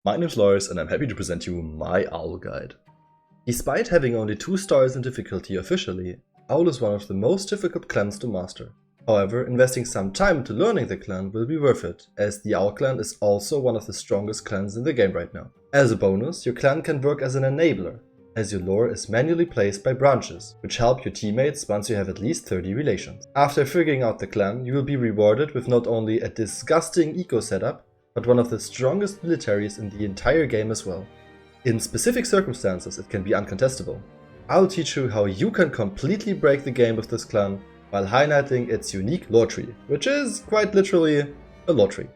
My name's Lars and I'm happy to present you my Owl guide. Despite having only 2 stars in difficulty officially, Owl is one of the most difficult clans to master. However, investing some time into learning the clan will be worth it, as the Owl clan is also one of the strongest clans in the game right now. As a bonus, your clan can work as an enabler, as your lore is manually placed by branches, which help your teammates once you have at least 30 relations. After figuring out the clan, you will be rewarded with not only a disgusting eco setup, but one of the strongest militaries in the entire game as well. In specific circumstances, it can be uncontestable. I'll teach you how you can completely break the game with this clan, while highlighting its unique lore tree, which is quite literally a lore tree.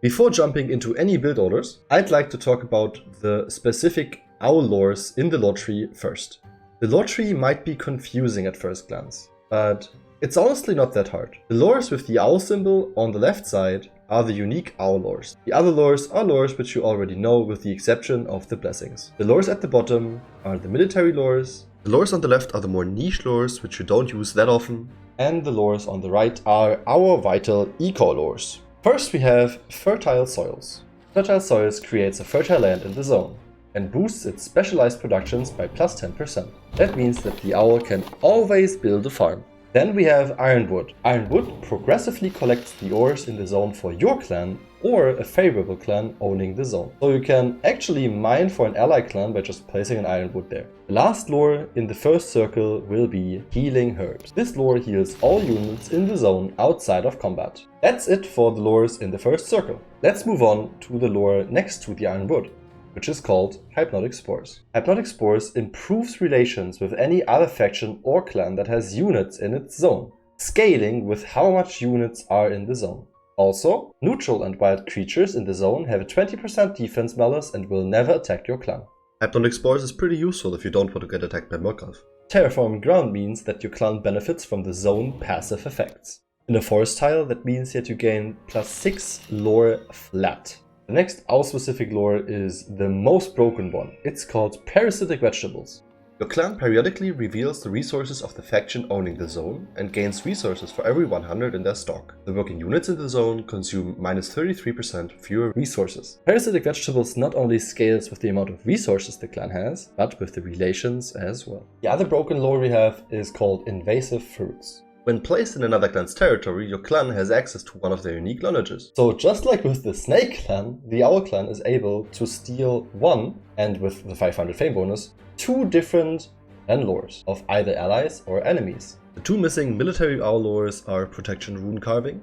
Before jumping into any build orders, I'd like to talk about the specific Owl lores in the lore tree first. The lore tree might be confusing at first glance, but it's honestly not that hard. The lores with the owl symbol on the left side are the unique owl lores. The other lores are lores which you already know, with the exception of the blessings. The lores at the bottom are the military lores. The lores on the left are the more niche lores which you don't use that often. And the lores on the right are our vital eco lores. First we have fertile soils. Fertile soils creates a fertile land in the zone and boosts its specialized productions by plus 10%. That means that the owl can always build a farm. Then we have ironwood. Ironwood progressively collects the ores in the zone for your clan or a favorable clan owning the zone. So you can actually mine for an ally clan by just placing an ironwood there. The last lore in the first circle will be healing herbs. This lore heals all units in the zone outside of combat. That's it for the lores in the first circle. Let's move on to the lore next to the ironwood, which is called Hypnotic Spores. Hypnotic Spores improves relations with any other faction or clan that has units in its zone, scaling with how much units are in the zone. Also, neutral and wild creatures in the zone have a 20% defense malus and will never attack your clan. Hypnotic Spores is pretty useful if you don't want to get attacked by Murkoff. Terraforming ground means that your clan benefits from the zone passive effects. In a forest tile, that means that you gain plus 6 lore flat. The next owl-specific lore is the most broken one. It's called Parasitic Vegetables. Your clan periodically reveals the resources of the faction owning the zone and gains resources for every 100 in their stock. The working units in the zone consume minus 33% fewer resources. Parasitic Vegetables not only scales with the amount of resources the clan has, but with the relations as well. The other broken lore we have is called Invasive Fruits. When placed in another clan's territory, your clan has access to one of their unique lineages. So just like with the Snake clan, the Owl clan is able to steal one, and with the 500 fame bonus, 2 different clan lores of either allies or enemies. The 2 missing military Owl lores are Protection Rune Carving.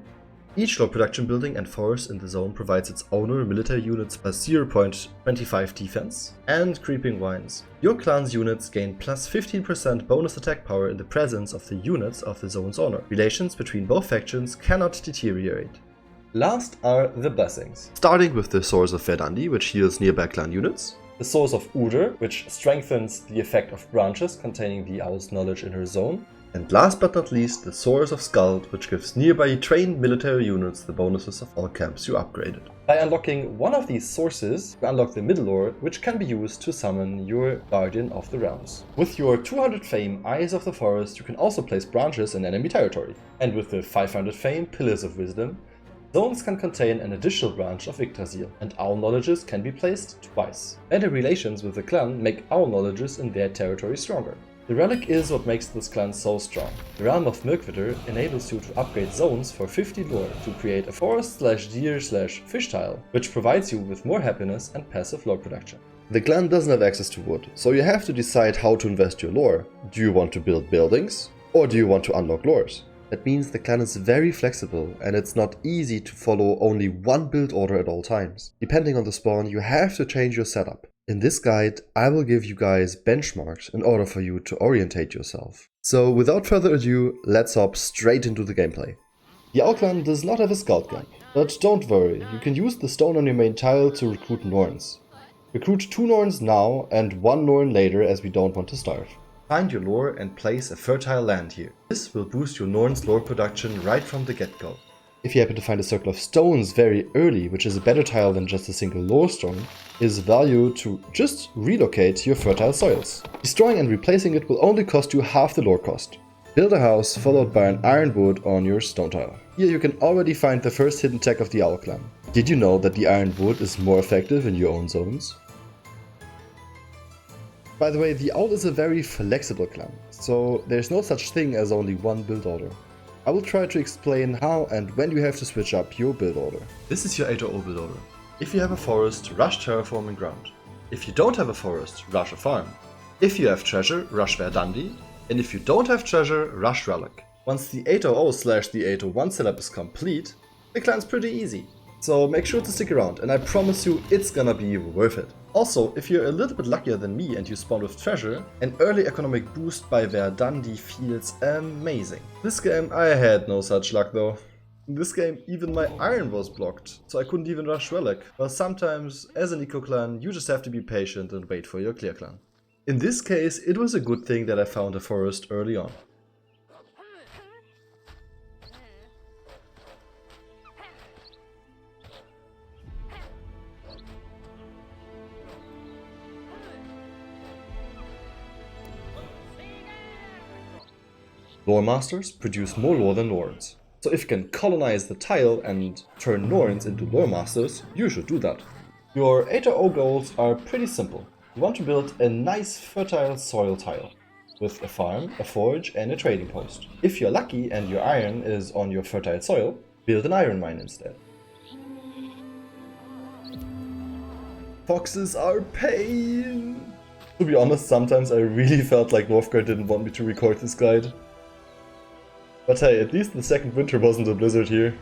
Each lore production building and forest in the zone provides its owner military units plus 0.25 defense, and Creeping Vines. Your clan's units gain plus 15% bonus attack power in the presence of the units of the zone's owner. Relations between both factions cannot deteriorate. Last are the blessings. Starting with the Source of Verdandi, which heals nearby clan units. The Source of Uder, which strengthens the effect of branches containing the owl's knowledge in her zone. And last but not least, the Source of Skald, which gives nearby trained military units the bonuses of all camps you upgraded. By unlocking one of these sources, you unlock the middle lore, which can be used to summon your Guardian of the Realms. With your 200 fame Eyes of the Forest, you can also place branches in enemy territory. And with the 500 fame Pillars of Wisdom, zones can contain an additional branch of Yggdrasil, and owl knowledges can be placed twice. Better relations with the clan make owl knowledges in their territory stronger. The relic is what makes this clan so strong. The Realm of Mirkwitter enables you to upgrade zones for 50 lore to create a forest/deer/fish tile, which provides you with more happiness and passive lore production. The clan doesn't have access to wood, so you have to decide how to invest your lore. Do you want to build buildings, or do you want to unlock lores? That means the clan is very flexible, and it's not easy to follow only one build order at all times. Depending on the spawn, you have to change your setup. In this guide, I will give you guys benchmarks in order for you to orientate yourself. So without further ado, let's hop straight into the gameplay. The Owl clan does not have a scout gun, but don't worry, you can use the stone on your main tile to recruit Norns. Recruit 2 Norns now and 1 Norn later, as we don't want to starve. Find your lore and place a fertile land here. This will boost your Norn's lore production right from the get-go. If you happen to find a circle of stones very early, which is a better tile than just a single lore stone, it is value to just relocate your fertile soils. Destroying and replacing it will only cost you half the lore cost. Build a house followed by an ironwood on your stone tile. Here you can already find the first hidden tech of the Owl clan. Did you know that the iron wood is more effective in your own zones? By the way, the owl is a very flexible clan, so there's no such thing as only one build order. I will try to explain how and when you have to switch up your build order. This is your 8-0 build order. If you have a forest, rush terraforming ground. If you don't have a forest, rush a farm. If you have treasure, rush Verdandi. And if you don't have treasure, rush Relic. Once the 800/the 801 setup is complete, the clan's pretty easy. So make sure to stick around, and I promise you it's gonna be worth it. Also, if you're a little bit luckier than me and you spawn with treasure, an early economic boost by Verdandi feels amazing. This game I had no such luck though. In this game even my iron was blocked, so I couldn't even rush Relic. But sometimes, as an eco clan, you just have to be patient and wait for your clear clan. In this case, it was a good thing that I found a forest early on. Lore Masters produce more lore than Norns. So if you can colonize the tile and turn Norns into Lore Masters, you should do that. Your 8-0 goals are pretty simple. You want to build a nice fertile soil tile with a farm, a forge and a trading post. If you're lucky and your iron is on your fertile soil, build an iron mine instead. Foxes are pain! To be honest, sometimes I really felt like Northgard didn't want me to record this guide. But hey, at least the second winter wasn't a blizzard here.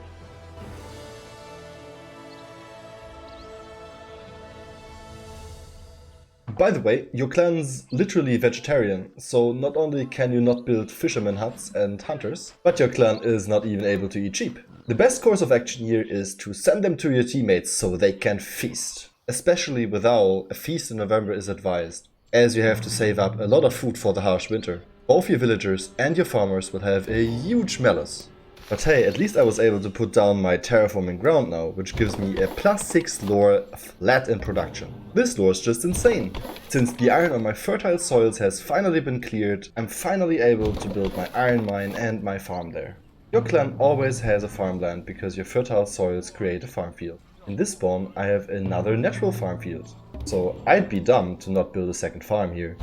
By the way, your clan's literally vegetarian, so not only can you not build fisherman huts and hunters, but your clan is not even able to eat sheep. The best course of action here is to send them to your teammates so they can feast. Especially with Owl, a feast in November is advised, as you have to save up a lot of food for the harsh winter. Both your villagers and your farmers will have a huge malice. But hey, at least I was able to put down my terraforming ground now, which gives me a +6 lore flat in production. This lore is just insane. Since the iron on my fertile soils has finally been cleared, I'm finally able to build my iron mine and my farm there. Your clan always has a farmland because your fertile soils create a farm field. In this spawn I have another natural farm field, so I'd be dumb to not build a second farm here.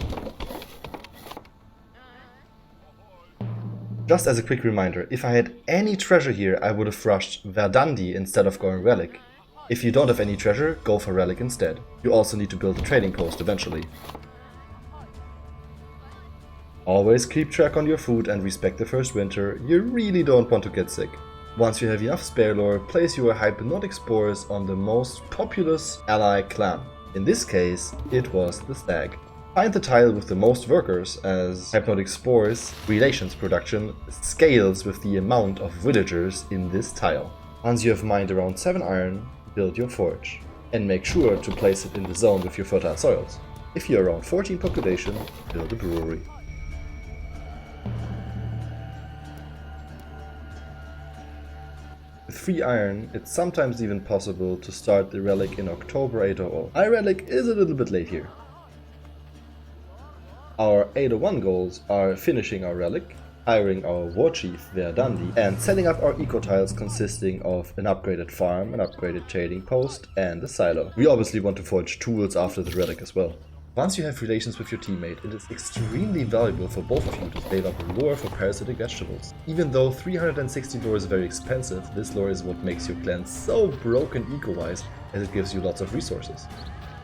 Just as a quick reminder, if I had any treasure here, I would have rushed Verdandi instead of going Relic. If you don't have any treasure, go for Relic instead. You also need to build a trading post eventually. Always keep track on your food and respect the first winter, you really don't want to get sick. Once you have enough spare lore, place your hypnotic spores on the most populous ally clan. In this case, it was the stag. Find the tile with the most workers, as hypnotic spores relations production scales with the amount of villagers in this tile. Once you have mined around 7 iron, build your forge. And make sure to place it in the zone with your fertile soils. If you're around 14 population, build a brewery. With 3 iron, it's sometimes even possible to start the relic in October 800. My relic is a little bit late here. Our 801 goals are finishing our relic, hiring our war chief Verdandi, and setting up our eco tiles consisting of an upgraded farm, an upgraded trading post, and a silo. We obviously want to forge tools after the relic as well. Once you have relations with your teammate, it is extremely valuable for both of you to save up lore for parasitic vegetables. Even though 360 lore is very expensive, this lore is what makes your clan so broken eco-wise, as it gives you lots of resources.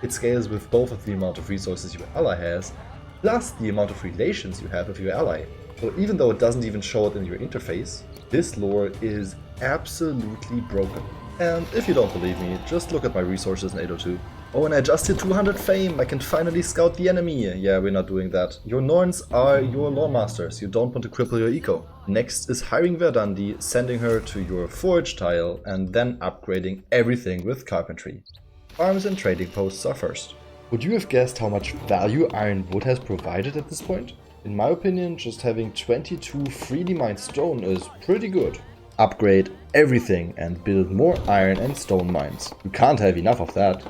It scales with both of the amount of resources your ally has, plus the amount of relations you have with your ally. So even though it doesn't even show it in your interface, this lore is absolutely broken. And if you don't believe me, just look at my resources in 802. Oh, and I just hit 200 fame, I can finally scout the enemy. Yeah, we're not doing that. Your Norns are your lore masters, you don't want to cripple your eco. Next is hiring Verdandi, sending her to your forge tile, and then upgrading everything with carpentry. Farms and trading posts are first. Would you have guessed how much value iron wood has provided at this point? In my opinion, just having 22 freely mined stone is pretty good. Upgrade everything and build more iron and stone mines. You can't have enough of that.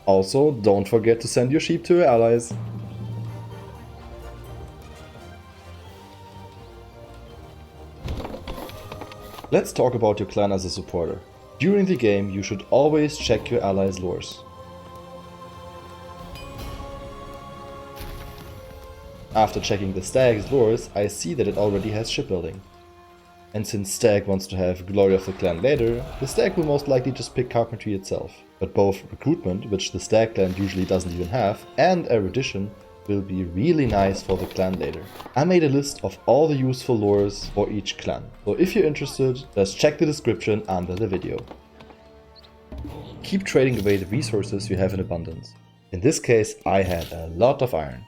Also, don't forget to send your sheep to your allies. Let's talk about your clan as a supporter. During the game, you should always check your allies' lores. After checking the stag's lores, I see that it already has shipbuilding. And since stag wants to have glory of the clan later, the stag will most likely just pick carpentry itself. But both recruitment, which the stag clan usually doesn't even have, and erudition will be really nice for the clan later. I made a list of all the useful lores for each clan, so if you're interested, just check the description under the video. Keep trading away the resources you have in abundance. In this case, I had a lot of iron.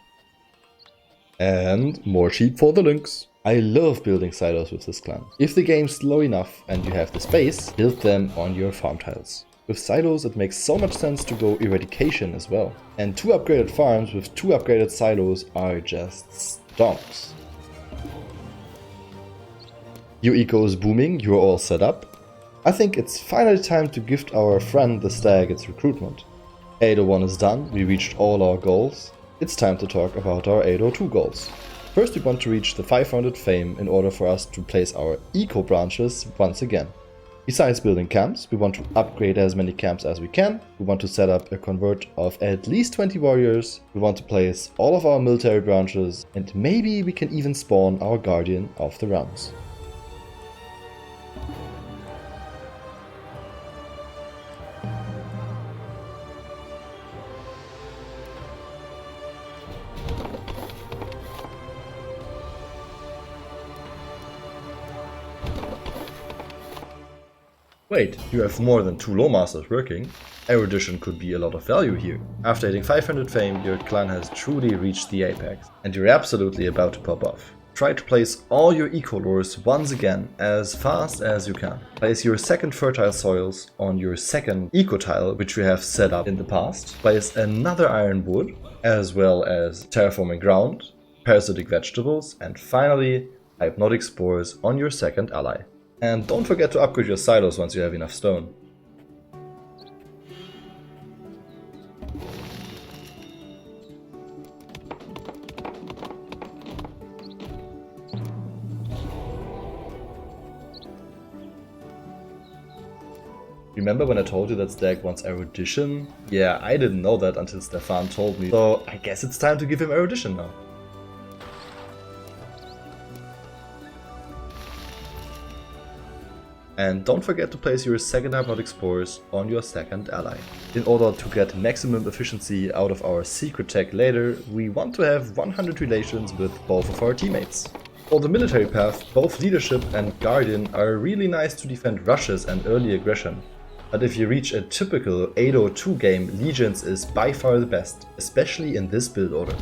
And more sheep for the lynx. I love building silos with this clan. If the game's slow enough and you have the space, build them on your farm tiles. With silos it makes so much sense to go eradication as well. And 2 upgraded farms with 2 upgraded silos are just stonks. Your eco is booming, you're all set up. I think it's finally time to gift our friend the stag its recruitment. 801 is done, we reached all our goals. It's time to talk about our 802 goals. First we want to reach the 500 fame in order for us to place our eco branches once again. Besides building camps, we want to upgrade as many camps as we can. We want to set up a convert of at least 20 warriors. We want to place all of our military branches, and maybe we can even spawn our guardian of the realms. Wait, you have more than 2 lawmasters working? Erudition could be a lot of value here. After hitting 500 fame, your clan has truly reached the apex, and you're absolutely about to pop off. Try to place all your eco lores once again as fast as you can. Place your second fertile soils on your second eco tile, which you have set up in the past. Place another iron wood, as well as terraforming ground, parasitic vegetables, and finally hypnotic spores on your second ally. And don't forget to upgrade your silos once you have enough stone. Remember when I told you that stag wants erudition? Yeah, I didn't know that until Stefan told me, so I guess it's time to give him erudition now. And don't forget to place your second hypnotic spores on your second ally. In order to get maximum efficiency out of our secret tech later, we want to have 100 relations with both of our teammates. For the military path, both leadership and guardian are really nice to defend rushes and early aggression. But if you reach a typical 802 game, legions is by far the best, especially in this build order.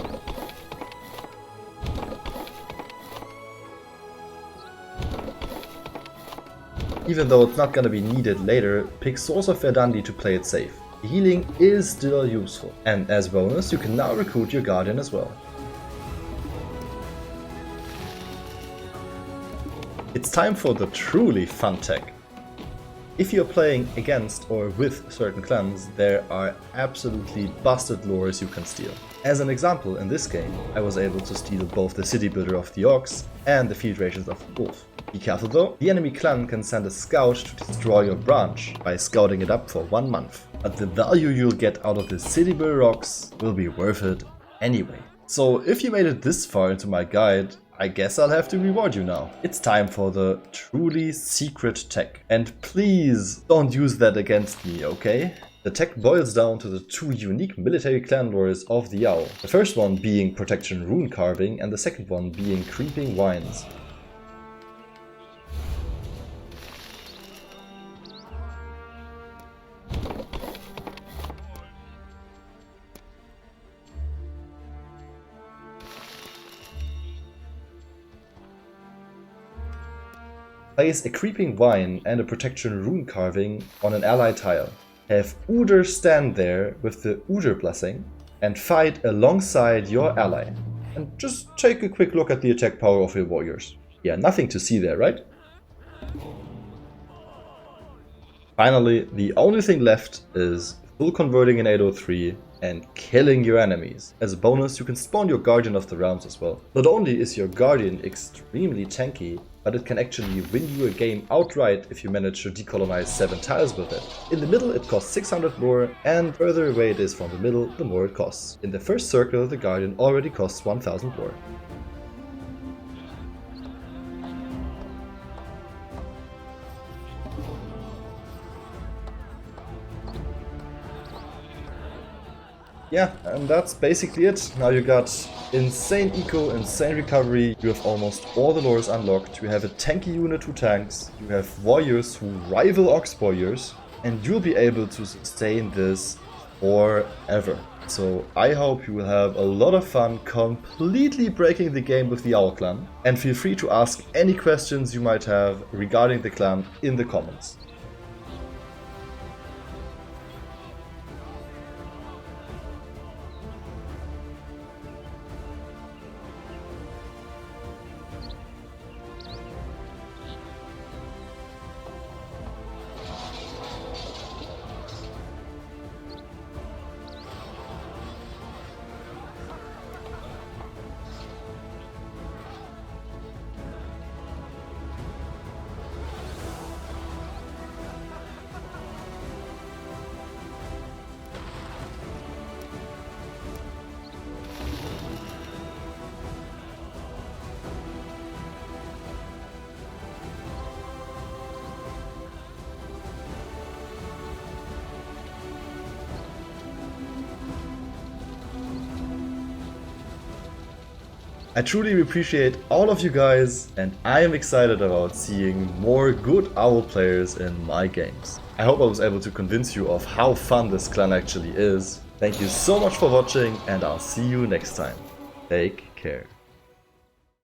Even though it's not gonna be needed later, pick Source of Verdandi to play it safe. Healing is still useful, and as bonus you can now recruit your guardian as well. It's time for the truly fun tech. If you're playing against or with certain clans, there are absolutely busted lores you can steal. As an example, in this game, I was able to steal both the city builder of the orcs and the field rations of the wolf. Be careful though, the enemy clan can send a scout to destroy your branch by scouting it up for 1 month. But the value you'll get out of the city builder rocks will be worth it anyway. So if you made it this far into my guide, I guess I'll have to reward you now. It's time for the truly secret tech. And please don't use that against me, okay? The tech boils down to the 2 unique military clan lores of the owl. The first one being protection rune carving and the second one being creeping vines. Place a creeping vine and a protection rune carving on an ally tile. Have Uder stand there with the Uder blessing and fight alongside your ally. And just take a quick look at the attack power of your warriors. Yeah, nothing to see there, right? Finally, the only thing left is full converting in 803 and killing your enemies. As a bonus, you can spawn your Guardian of the Realms as well. Not only is your Guardian extremely tanky, but it can actually win you a game outright if you manage to decolonize 7 tiles with it. In the middle it costs 600 lore, and further away it is from the middle, the more it costs. In the first circle, the Guardian already costs 1000 lore. Yeah, and that's basically it. Now you got insane eco, insane recovery, you have almost all the lores unlocked, you have a tanky unit who tanks, you have warriors who rival Ox warriors, and you'll be able to sustain this forever. So I hope you will have a lot of fun completely breaking the game with the Owl clan, and feel free to ask any questions you might have regarding the clan in the comments. I truly appreciate all of you guys, and I am excited about seeing more good Owl players in my games. I hope I was able to convince you of how fun this clan actually is. Thank you so much for watching, and I'll see you next time. Take care.